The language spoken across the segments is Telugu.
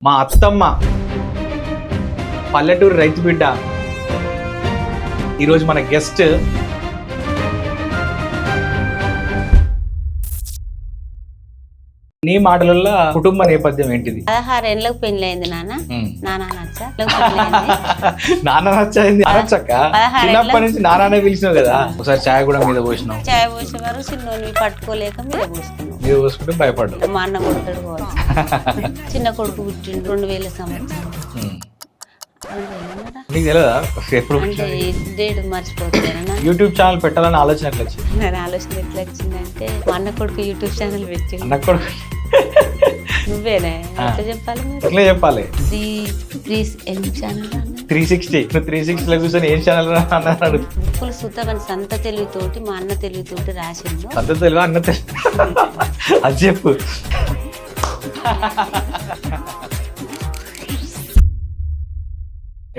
మా అత్తమ్మ పల్లెటూరు రైతు బిడ్డ ఈరోజు మన గెస్ట్. నీ మాటలలో కుటుంబ నేపథ్యం ఏంటిది? 16 ఏళ్ళకి పెళ్లి అయింది నాన్న. నాన్న నచ్చ నాన్న నచ్చింది అనొచ్చక్క. చిన్నప్పటి నుంచి నాన్ననే పిలిచినావు కదా. ఒకసారి ఛాయ్ కూడా మీద పోసినావు. చాయ్ పోసేవారు చిన్నోని పట్టుకోలేక మీద పోసుకున్నాం. మీద పోసుకుంటే భయపడ్డావు. మా అన్న కొడుతాడు కావచ్చు. చిన్న కొడుకు పుట్టిండు 2000 సంవత్సరం. నీకు తెలియదా ఎప్పుడు అంటే డేట్ మర్చిపోతున్నాను. యూట్యూబ్ ఛానల్ పెట్టాలని ఆలోచన ఎట్లా వచ్చింది? నేను ఆలోచన ఎట్లా వచ్చిందంటే మా అన్న కొడుకు యూట్యూబ్ ఛానల్ పెట్టిండు. అన్న కూడా నువ్వేనే ఎట్లా చెప్పాలి మీరు? ఎట్లా చెప్పాలి? 360 ఛానల్ 360 360 లో కూర్చొని ఏం ఛానల్ అన్నాడు. బుక్కులు సుత్తమని సంత తెలివితోటి మా అన్న తెలివితోటి రాసిండు. అంత తెలివి అన్న తెలివి అది చెప్పు.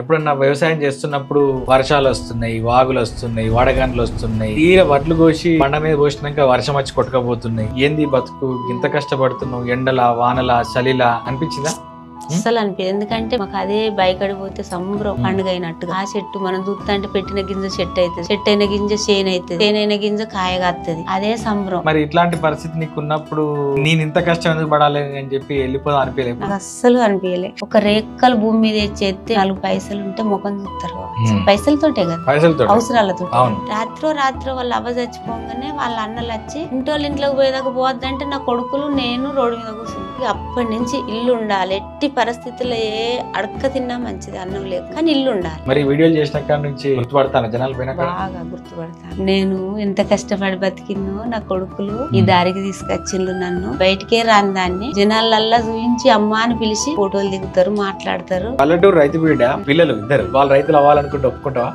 ఎప్పుడన్నా వ్యవసాయం చేస్తున్నప్పుడు వర్షాలు వస్తున్నాయి, వాగులు వస్తున్నాయి, వడగండ్లు వస్తున్నాయి, తీర వడ్లు కోసి పండ మీద పోసినాక వర్షం వచ్చి కొట్టుకపోతున్నాయి. ఏంది బతుకు, ఇంత కష్టపడుతున్నావు, ఎండలా వానలా చలిలా అనిపించిందా? అస్సలు అనిపించదు. ఎందుకంటే మాకు అదే బయకడి పోతే సంబరం పండుగ అయినట్టుగా. ఆ చెట్టు మనం చూస్తా అంటే పెట్టిన గింజ చెట్టు అవుతుంది, చెట్టు అయిన గింజ చేను అవుతుంది, చేనైన గింజ కాయగా వస్తుంది. అదే సంబరం. మరి ఇట్లాంటి పరిస్థితి నీకు ఉన్నప్పుడు నేను ఇంత కష్టం ఎందుకు పడాలి అని చెప్పి వెళ్ళిపోదాం అనిపించలేదు? నాకు అస్సలు అనిపించలే. ఒక రేక్కలు భూమి మీద చేస్తే 4 పైసలు ఉంటే ముఖం చూస్తారు. పైసలతోటే కదా, పైసలతో అవసరాలతో. అవును. రాత్రో వాళ్ళ అవ్వ చచ్చిపోగానే వాళ్ళ అన్నలు వచ్చి ఇంటోళ్ళ ఇంట్లోకి పోయేదాకా పోవద్దంటే నా కొడుకులు నేను రోడ్డు మీద కూర్చుంది. అప్పటి నుంచి ఇల్లు ఉండాలి. ఎట్టి పరిస్థితుల్లో ఏ అడక్క తిన్నా మంచిది, అన్నం లేదు కానీ ఇల్లు ఉండాలి. మరి వీడియోలు చేసిన కాడ నుంచి గుర్తుపడతాను జనాలు పైన బాగా గుర్తుపడతాను. నేను ఎంత కష్టపడి బతికినో నా కొడుకులు ఈ దారికి తీసుకొచ్చిండ్రు. నన్ను బయటికే రాని దాన్ని జనాలల్లా చూపించి అమ్మ అని పిలిచి ఫోటోలు దిగుతారు, మాట్లాడతారు. పల్లెటూరు రైతు బిడ్డ పిల్లలు ఇద్దరు, వాళ్ళు రైతులు అవ్వాలనుకుంటే ఒప్పుకుంటావా?